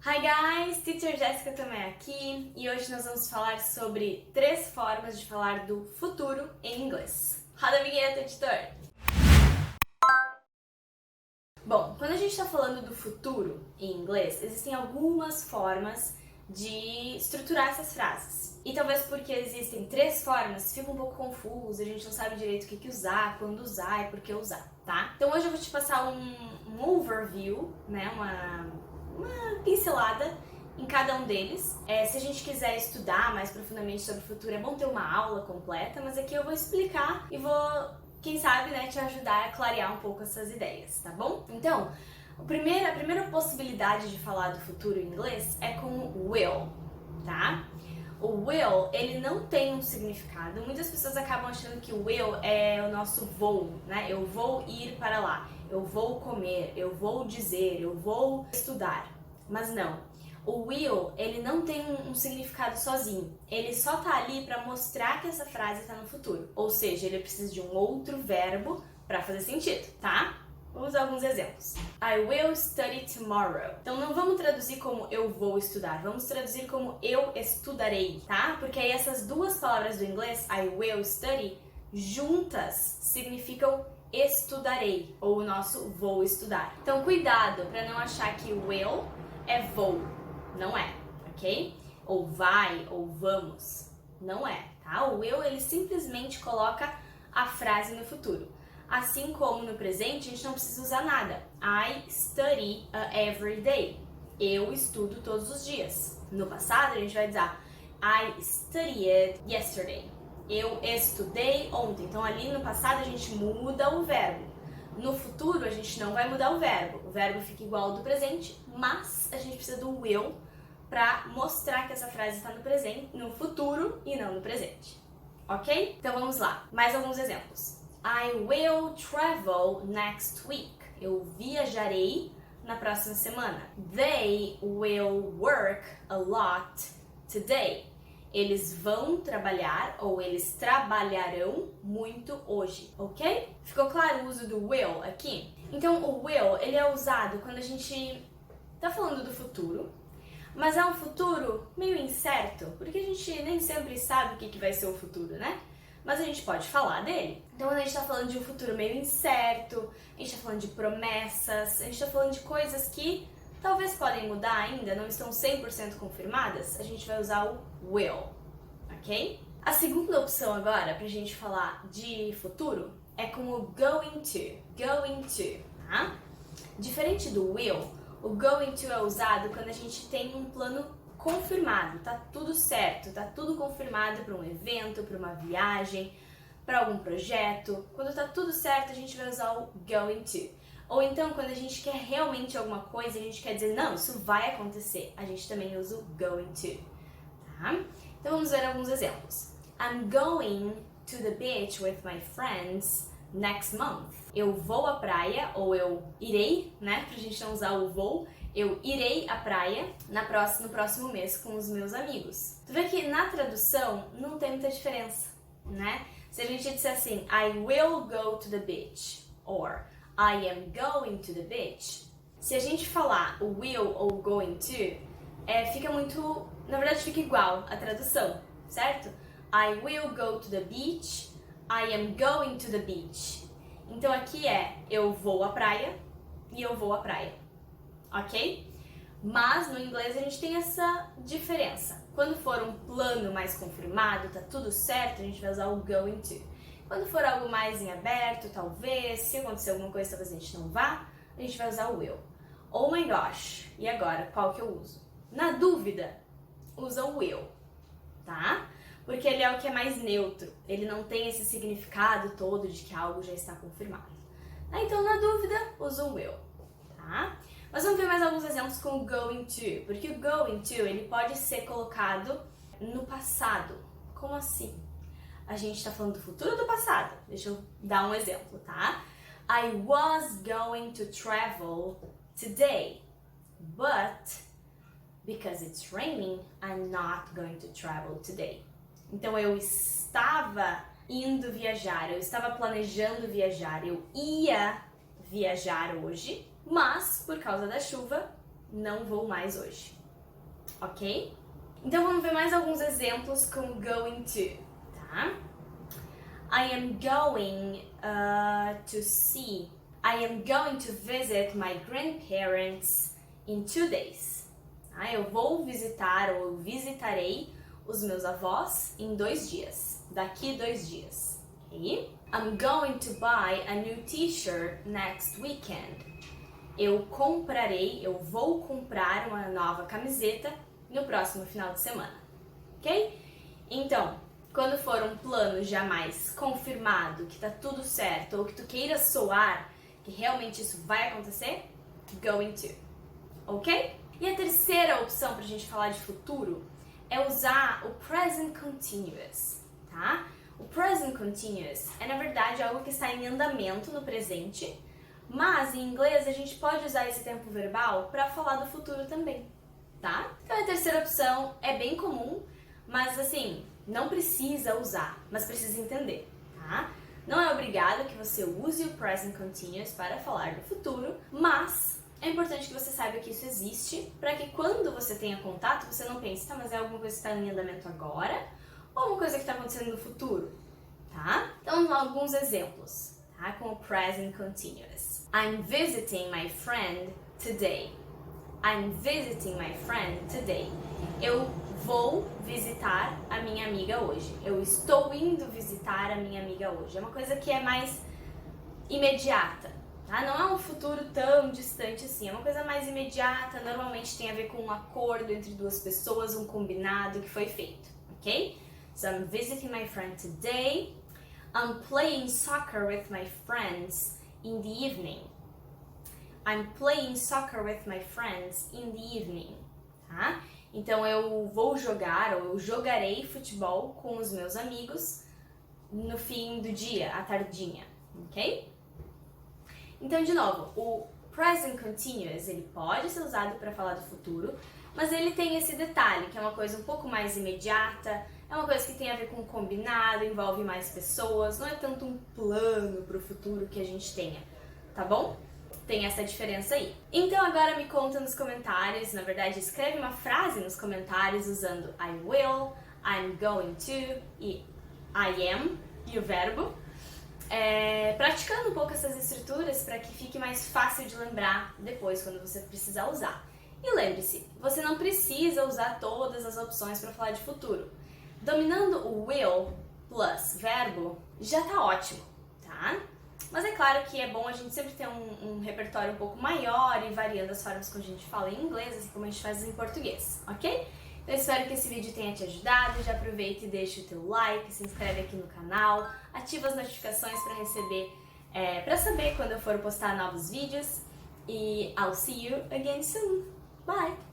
Hi guys, Teacher Jéssica também aqui e hoje nós vamos falar sobre 3 formas de falar do futuro em inglês. Roda a vinheta, editor! Bom, quando a gente está falando do futuro em inglês, existem algumas formas de estruturar essas frases. E talvez porque existem 3 formas, fica um pouco confuso, a gente não sabe direito o que usar, quando usar e por que usar, tá? Então hoje eu vou te passar um overview, né, uma pincelada em cada um deles. Se a gente quiser estudar mais profundamente sobre o futuro, é bom ter uma aula completa, mas aqui eu vou explicar e vou, quem sabe, né, te ajudar a clarear um pouco essas ideias, tá bom? Então, a primeira possibilidade de falar do futuro em inglês é com o will, tá? O will, ele não tem um significado. Muitas pessoas acabam achando que o will é o nosso vou, né? Eu vou ir para lá, eu vou comer, eu vou dizer, eu vou estudar. Mas não. O will, ele não tem um significado sozinho. Ele só tá ali para mostrar que essa frase tá no futuro. Ou seja, ele precisa de um outro verbo para fazer sentido, tá? Vou usar alguns exemplos. I will study tomorrow. Então não vamos traduzir como eu vou estudar, vamos traduzir como eu estudarei, tá? Porque aí essas duas palavras do inglês, I will study, juntas significam estudarei, ou o nosso vou estudar. Então cuidado para não achar que will é vou, não é, ok? Ou vai, ou vamos, não é, tá? O will, ele simplesmente coloca a frase no futuro. Assim como no presente, a gente não precisa usar nada. I study every day. Eu estudo todos os dias. No passado, a gente vai dizer I studied yesterday. Eu estudei ontem. Então, ali no passado, a gente muda o verbo. No futuro, a gente não vai mudar o verbo. O verbo fica igual ao do presente, mas a gente precisa do will para mostrar que essa frase está no presente, no futuro e não no presente. Ok? Então, vamos lá. Mais alguns exemplos. I will travel next week. Eu viajarei na próxima semana. They will work a lot today. Eles vão trabalhar ou eles trabalharão muito hoje, ok? Ficou claro o uso do will aqui? Então o will, ele é usado quando a gente tá falando do futuro, mas é um futuro meio incerto, porque a gente nem sempre sabe o que vai ser o futuro, né? Mas a gente pode falar dele. Então, quando a gente tá falando de um futuro meio incerto, a gente tá falando de promessas, a gente tá falando de coisas que talvez podem mudar ainda, não estão 100% confirmadas, a gente vai usar o will, ok? A segunda opção agora, pra gente falar de futuro, é com o going to, tá? Diferente do will, o going to é usado quando a gente tem um plano confirmado, tá tudo certo, tá tudo confirmado para um evento, para uma viagem, para algum projeto. Quando tá tudo certo, a gente vai usar o going to. Ou então, quando a gente quer realmente alguma coisa, a gente quer dizer, não, isso vai acontecer, a gente também usa o going to, tá? Então vamos ver alguns exemplos. I'm going to the beach with my friends next month. Eu vou à praia, ou eu irei, né, pra gente não usar o vou, eu irei à praia no próximo mês com os meus amigos. Tu vê que na tradução não tem muita diferença, né? Se a gente disser assim, I will go to the beach, or I am going to the beach, se a gente falar o will ou going to, fica muito, na verdade fica igual a tradução, certo? I will go to the beach, I am going to the beach. Então aqui eu vou à praia e eu vou à praia. Ok? Mas no inglês a gente tem essa diferença. Quando for um plano mais confirmado, tá tudo certo, a gente vai usar o going to. Quando for algo mais em aberto, talvez, se acontecer alguma coisa, talvez a gente não vá, a gente vai usar o will. Oh my gosh, e agora, qual que eu uso? Na dúvida, usa o will, tá? Porque ele é o que é mais neutro, ele não tem esse significado todo de que algo já está confirmado. Então, na dúvida, usa o will, tá? Mas vamos ver mais alguns exemplos com o going to, porque o going to, ele pode ser colocado no passado. Como assim? A gente está falando do futuro ou do passado? Deixa eu dar um exemplo, tá? I was going to travel today, but because it's raining, I'm not going to travel today. Então eu estava indo viajar, eu estava planejando viajar, eu ia viajar hoje, mas por causa da chuva não vou mais hoje, ok? Então vamos ver mais alguns exemplos com going to, tá? I am going to see. I am going to visit my grandparents in 2 days. Tá? Eu vou visitar ou eu visitarei os meus avós em 2 dias. Daqui 2 dias. Okay? I'm going to buy a new t-shirt next weekend. Eu vou comprar uma nova camiseta no próximo final de semana. Ok? Então, quando for um plano já mais confirmado, que tá tudo certo, ou que tu queira soar que realmente isso vai acontecer, going to. Ok? E a terceira opção pra gente falar de futuro é usar o present continuous, tá? O present continuous é, na verdade, algo que está em andamento no presente, mas em inglês a gente pode usar esse tempo verbal para falar do futuro também, tá? Então a terceira opção é bem comum, mas assim, não precisa usar, mas precisa entender, tá? Não é obrigado que você use o present continuous para falar do futuro, mas é importante que você saiba que isso existe, para que quando você tenha contato, você não pense, tá, mas é alguma coisa que está em andamento agora, ou uma coisa que está acontecendo no futuro, tá? Então, alguns exemplos, tá? Com o present continuous. I'm visiting my friend today. I'm visiting my friend today. Eu vou visitar a minha amiga hoje. Eu estou indo visitar a minha amiga hoje. É uma coisa que é mais imediata, tá? Não é um futuro tão distante assim. É uma coisa mais imediata. Normalmente tem a ver com um acordo entre duas pessoas, um combinado que foi feito, ok? So I'm visiting my friend today. I'm playing soccer with my friends in the evening. I'm playing soccer with my friends in the evening, tá? Então eu vou jogar ou eu jogarei futebol com os meus amigos no fim do dia, à tardinha, ok? Então, de novo, o present continuous, ele pode ser usado para falar do futuro, mas ele tem esse detalhe, que é uma coisa um pouco mais imediata, é uma coisa que tem a ver com combinado, envolve mais pessoas, não é tanto um plano para o futuro que a gente tenha, tá bom? Tem essa diferença aí. Então agora me conta nos comentários, na verdade escreve uma frase nos comentários usando I will, I'm going to e I am e o verbo, praticando um pouco essas estruturas para que fique mais fácil de lembrar depois quando você precisar usar. E lembre-se, você não precisa usar todas as opções para falar de futuro. Dominando o will plus verbo já tá ótimo, tá? Mas é claro que é bom a gente sempre ter um repertório um pouco maior e variando as formas como a gente fala em inglês, assim como a gente faz em português, ok? Eu espero que esse vídeo tenha te ajudado, já aproveita e deixa o teu like, se inscreve aqui no canal, ativa as notificações para receber, para saber quando eu for postar novos vídeos e I'll see you again soon. Bye!